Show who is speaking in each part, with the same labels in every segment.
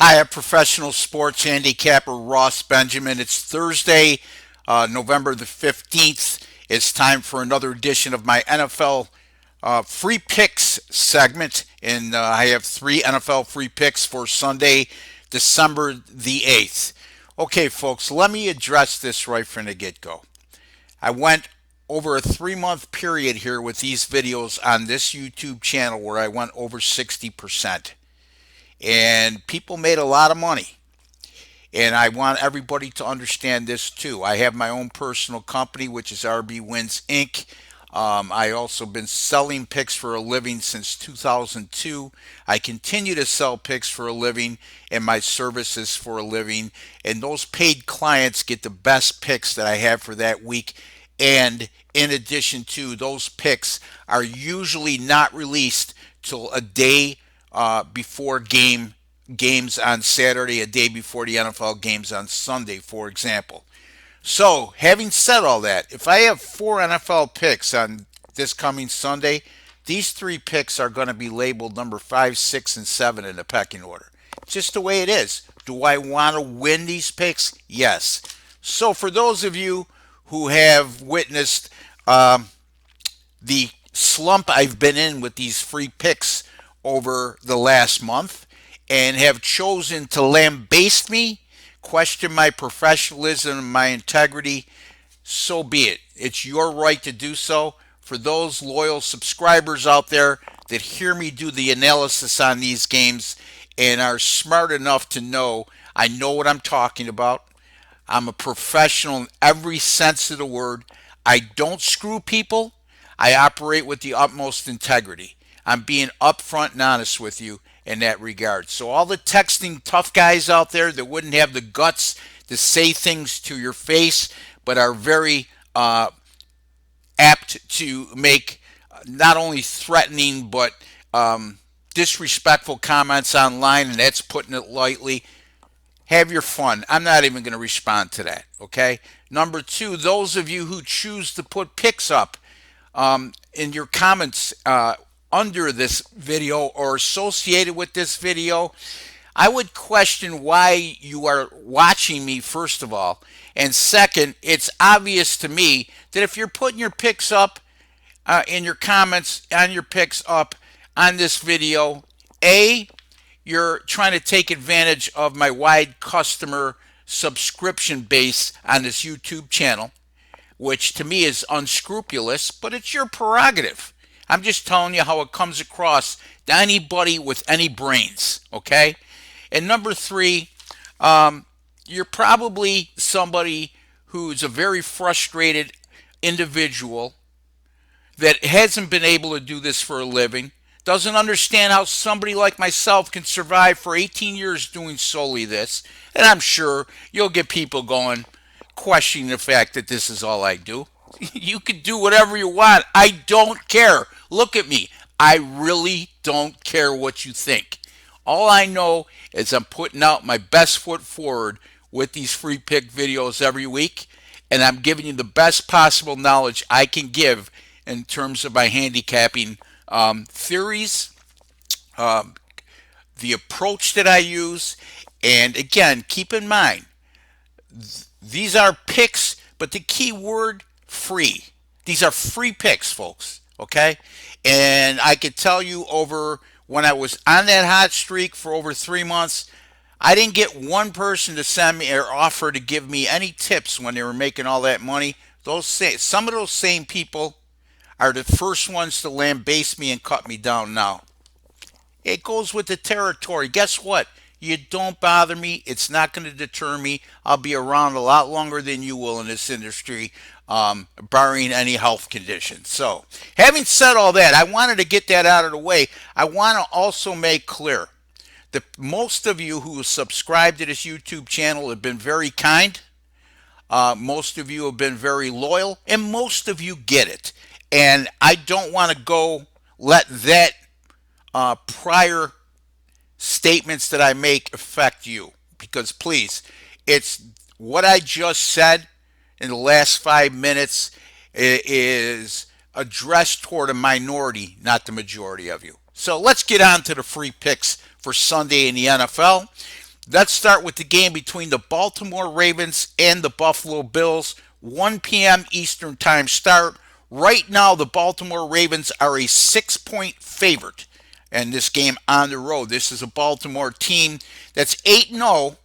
Speaker 1: Hi, I'm professional sports handicapper Ross Benjamin. It's Thursday, November the 15th. It's time for another edition of my NFL free picks segment. And I have three NFL free picks for Sunday, December the 8th. Okay, folks, let me address this right from the get go. I went over a 3 month period here with these videos on this YouTube channel where I went over 60%. And people made a lot of money. And I want everybody to understand this too. I have my own personal company, which is RB Wins Inc. I also been selling picks for a living since 2002. I continue to sell picks for a living and my services for a living. And those paid clients get the best picks that I have for that week. And in addition to those picks are usually not released till a day before games on Saturday, a day before the NFL games on Sunday, for example. So, having said all that, if I have four NFL picks on this coming Sunday, these three picks are going to be labeled number 5, 6, and 7 in the pecking order. Just the way it is. Do I want to win these picks? Yes. So, for those of you who have witnessed the slump I've been in with these free picks over the last month and have chosen to lambaste me, question my professionalism and my integrity, so be it. It's your right to do so. For those loyal subscribers out there that hear me do the analysis on these games and are smart enough to know I know what I'm talking about. I'm a professional in every sense of the word. I don't screw people. I operate with the utmost integrity. I'm being upfront and honest with you in that regard. So all the texting tough guys out there that wouldn't have the guts to say things to your face, but are very apt to make not only threatening but disrespectful comments online, and that's putting it lightly. Have your fun. I'm not even going to respond to that. Okay. Number two, those of you who choose to put pics up in your comments under this video or associated with this video, I would question why you are watching me, first of all. And second, it's obvious to me that if you're putting your pics up in your comments on your pics up on this video, A, you're trying to take advantage of my wide customer subscription base on this YouTube channel, which to me is unscrupulous, but it's your prerogative. I'm just telling you how it comes across to anybody with any brains, okay? And number three, you're probably somebody who's a very frustrated individual that hasn't been able to do this for a living, doesn't understand how somebody like myself can survive for 18 years doing solely this. And I'm sure you'll get people going, questioning the fact that this is all I do. You can do whatever you want. I don't care. Look at me. I really don't care what you think. All I know is I'm putting out my best foot forward with these free pick videos every week, and I'm giving you the best possible knowledge I can give in terms of my handicapping theories, the approach that I use. And again, keep in mind, these are picks, but the key word, free. These are free picks, folks. Okay? And I could tell you over when I was on that hot streak for over 3 months, I didn't get one person to send me or offer to give me any tips when they were making all that money. Some of those same people are the first ones to lambaste me and cut me down now. It goes with the territory. Guess what? You don't bother me. It's not going to deter me. I'll be around a lot longer than you will in this industry, barring any health conditions. So, having said all that, I wanted to get that out of the way. I want to also make clear that most of you who subscribe to this YouTube channel have been very kind. Most of you have been very loyal, and most of you get it. And I don't want to let that prior statements that I make affect you, because please, it's what I just said in the last 5 minutes is addressed toward a minority, not the majority of you. So let's get on to the free picks for Sunday in the NFL. Let's start with the game between the Baltimore Ravens and the Buffalo Bills. 1 p.m. Eastern Time start. Right now, the Baltimore Ravens are a 6 point favorite in this game on the road. This is a Baltimore team that's 8-0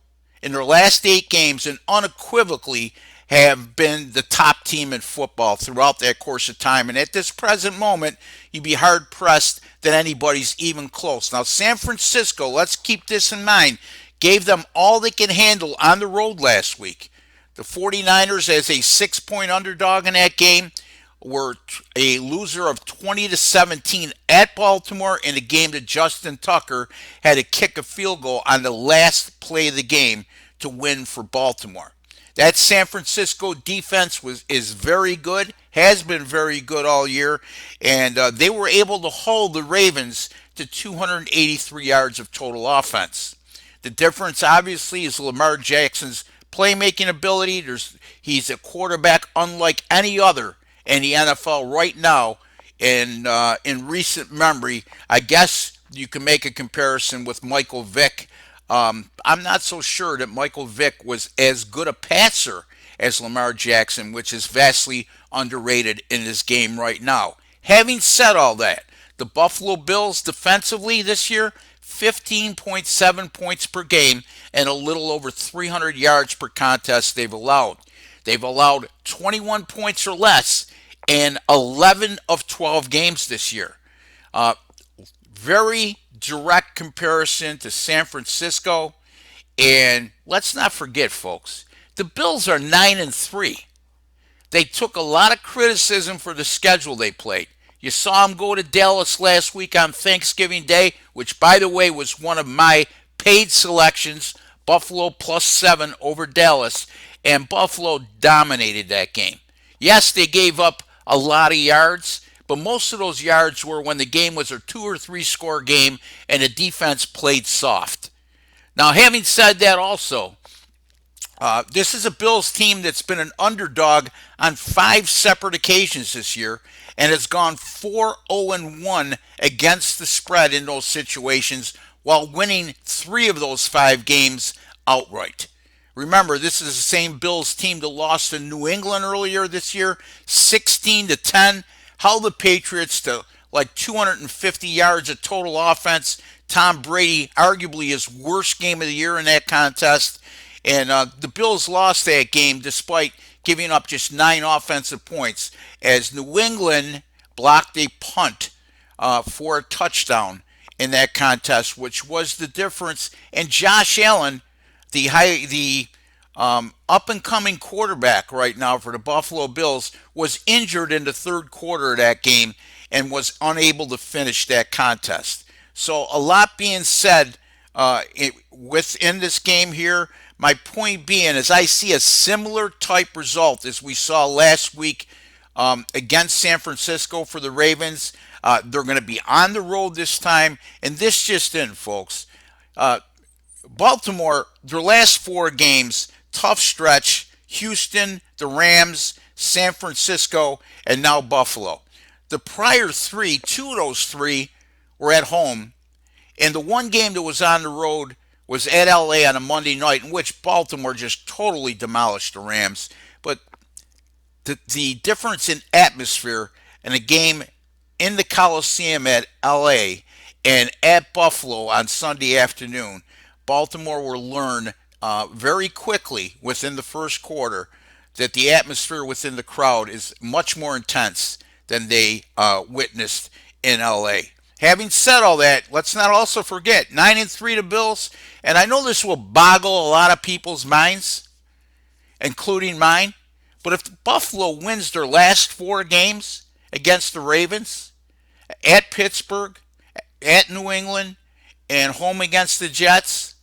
Speaker 1: in their last 8 games and unequivocally have been the top team in football throughout that course of time. And at this present moment, you'd be hard pressed that anybody's even close. Now, San Francisco, let's keep this in mind, gave them all they can handle on the road last week. The 49ers, as a 6 point underdog in that game, were a loser of 20-17 at Baltimore in a game that Justin Tucker had to kick a field goal on the last play of the game to win for Baltimore. That San Francisco defense is very good, has been very good all year, and they were able to hold the Ravens to 283 yards of total offense. The difference, obviously, is Lamar Jackson's playmaking ability. He's a quarterback unlike any other in the NFL right now. And in recent memory, I guess you can make a comparison with Michael Vick. I'm not so sure that Michael Vick was as good a passer as Lamar Jackson, which is vastly underrated in this game right now. Having said all that, the Buffalo Bills defensively this year, 15.7 points per game and a little over 300 yards per contest they've allowed. They've allowed 21 points or less in 11 of 12 games this year. Very direct comparison to San Francisco. And let's not forget, folks, the Bills are 9-3. They took a lot of criticism for the schedule they played. You saw them go to Dallas last week on Thanksgiving Day, which, by the way, was one of my paid selections, Buffalo +7 over Dallas, and Buffalo dominated that game. Yes, they gave up a lot of yards, but most of those yards were when the game was a 2 or 3 score game and the defense played soft. Now, having said that also, this is a Bills team that's been an underdog on 5 separate occasions this year and has gone 4-0-1 against the spread in those situations while winning 3 of those 5 games outright. Remember, this is the same Bills team that lost to New England earlier this year, 16-10. Held the Patriots to like 250 yards of total offense. Tom Brady, arguably his worst game of the year in that contest. And the Bills lost that game despite giving up just 9 offensive points as New England blocked a punt for a touchdown in that contest, which was the difference. And Josh Allen, the up-and-coming quarterback right now for the Buffalo Bills, was injured in the third quarter of that game and was unable to finish that contest. So a lot being said within this game here. My point being is I see a similar type result as we saw last week against San Francisco for the Ravens. They're going to be on the road this time. And this just in, folks. Baltimore, their last 4 games, tough stretch. Houston, the Rams, San Francisco, and now Buffalo. The prior 3, 2 of those 3 were at home. And the one game that was on the road was at LA on a Monday night in which Baltimore just totally demolished the Rams. But the difference in atmosphere in a game in the Coliseum at LA and at Buffalo on Sunday afternoon, Baltimore will learn very quickly within the first quarter that the atmosphere within the crowd is much more intense than they witnessed in LA. Having said all that, let's not also forget 9-3 to Bills, and I know this will boggle a lot of people's minds, including mine. But if Buffalo wins their last 4 games against the Ravens, at Pittsburgh, at New England, and home against the Jets,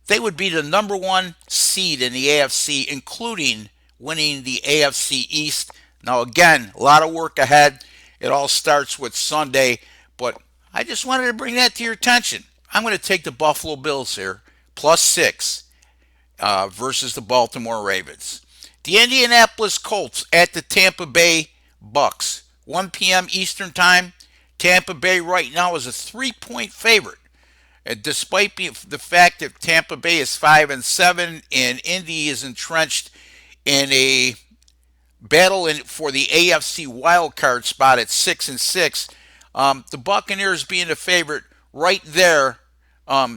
Speaker 1: they would be the number 1 seed in the AFC, including winning the AFC East. Now, again, a lot of work ahead. It all starts with Sunday. But I just wanted to bring that to your attention. I'm going to take the Buffalo Bills here, +6 versus the Baltimore Ravens. The Indianapolis Colts at the Tampa Bay Bucks, 1 p.m. Eastern Time. Tampa Bay right now is a 3-point favorite. And despite the fact that Tampa Bay is 5-7 and Indy is entrenched in a battle for the AFC wild card spot at 6-6, the Buccaneers being the favorite right there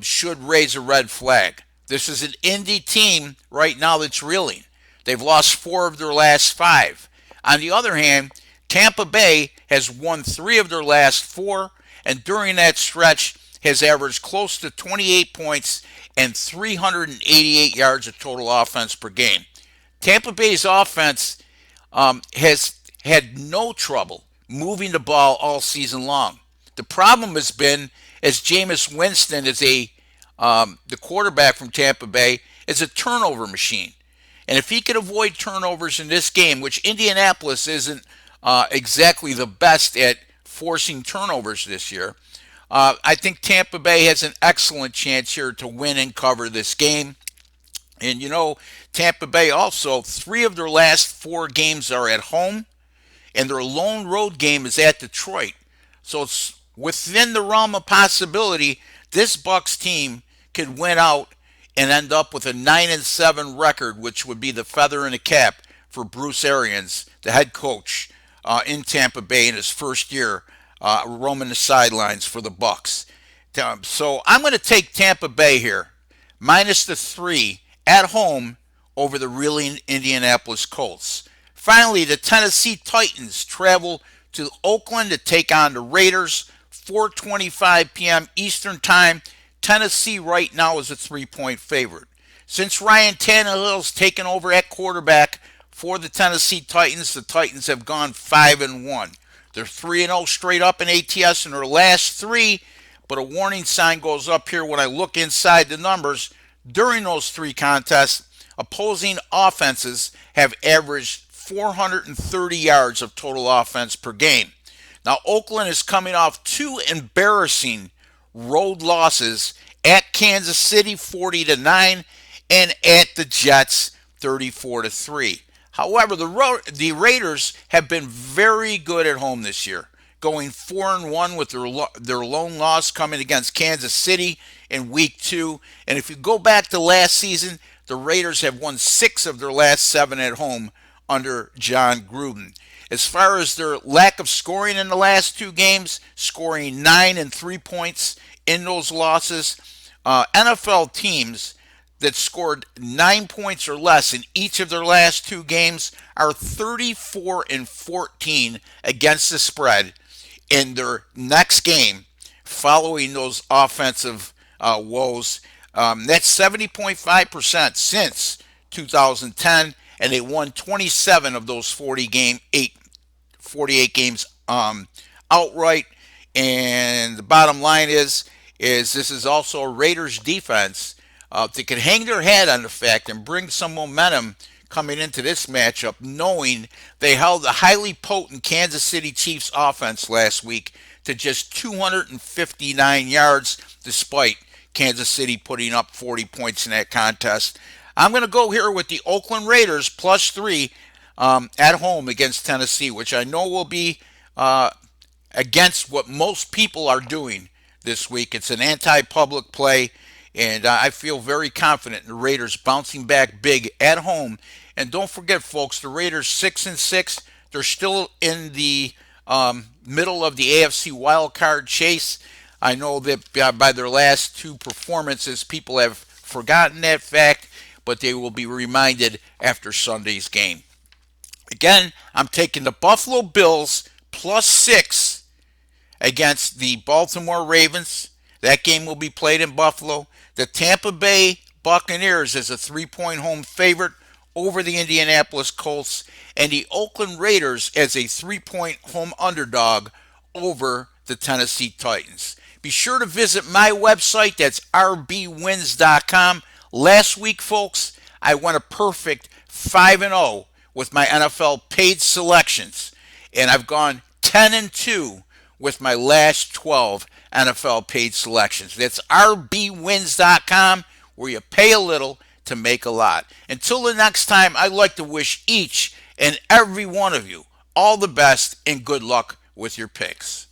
Speaker 1: should raise a red flag. This is an Indy team right now that's reeling. They've lost 4 of their last 5. On the other hand, Tampa Bay has won 3 of their last 4, and during that stretch has averaged close to 28 points and 388 yards of total offense per game. Tampa Bay's offense has had no trouble moving the ball all season long. The problem has been as Jameis Winston is the quarterback from Tampa Bay is a turnover machine, and if he could avoid turnovers in this game, which Indianapolis isn't exactly the best at forcing turnovers this year, I think Tampa Bay has an excellent chance here to win and cover this game. And Tampa Bay also, 3 of their last 4 games are at home, and their lone road game is at Detroit. So it's within the realm of possibility this Bucks team could win out and end up with a 9-7 record, which would be the feather in the cap for Bruce Arians, the head coach in Tampa Bay in his first year, roaming the sidelines for the Bucks. So I'm going to take Tampa Bay here, minus the 3 at home over the reeling Indianapolis Colts. Finally, the Tennessee Titans travel to Oakland to take on the Raiders, 4:25 p.m. Eastern Time. Tennessee right now is a 3-point favorite. Since Ryan Tannehill's taken over at quarterback for the Tennessee Titans have gone 5-1. They're 3-0 straight up in ATS in their last 3, but a warning sign goes up here when I look inside the numbers. During those 3 contests, opposing offenses have averaged 430 yards of total offense per game. Now, Oakland is coming off 2 embarrassing road losses at Kansas City 40-9 and at the Jets 34-3. However, the Raiders have been very good at home this year, going 4-1 with their lone loss coming against Kansas City in Week 2. And if you go back to last season, the Raiders have won 6 of their last 7 at home under John Gruden. As far as their lack of scoring in the last 2 games, scoring 9 and 3 points in those losses, NFL teams that scored 9 points or less in each of their last 2 games are 34-14 against the spread in their next game following those offensive woes. That's 70.5% since 2010, and they won 27 of those 48 games outright. And the bottom line is this is also a Raiders defense that can hang their head on the fact and bring some momentum coming into this matchup, knowing they held the highly potent Kansas City Chiefs offense last week to just 259 yards, despite Kansas City putting up 40 points in that contest. I'm going to go here with the Oakland Raiders plus 3 at home against Tennessee, which I know will be against what most people are doing this week. It's an anti-public play, and I feel very confident in the Raiders bouncing back big at home. And don't forget, folks, the Raiders 6-6. They're still in the middle of the AFC wild card chase. I know that by their last 2 performances, people have forgotten that fact, but they will be reminded after Sunday's game. Again, I'm taking the Buffalo Bills plus 6 against the Baltimore Ravens. That game will be played in Buffalo. The Tampa Bay Buccaneers as a 3-point home favorite over the Indianapolis Colts, and the Oakland Raiders as a 3-point home underdog over the Tennessee Titans. Be sure to visit my website. That's rbwins.com. Last week, folks, I went a perfect 5-0 with my NFL paid selections, and I've gone 10-2 with my last 12 NFL paid selections. That's rbwins.com, where you pay a little to make a lot. Until the next time, I'd like to wish each and every one of you all the best and good luck with your picks.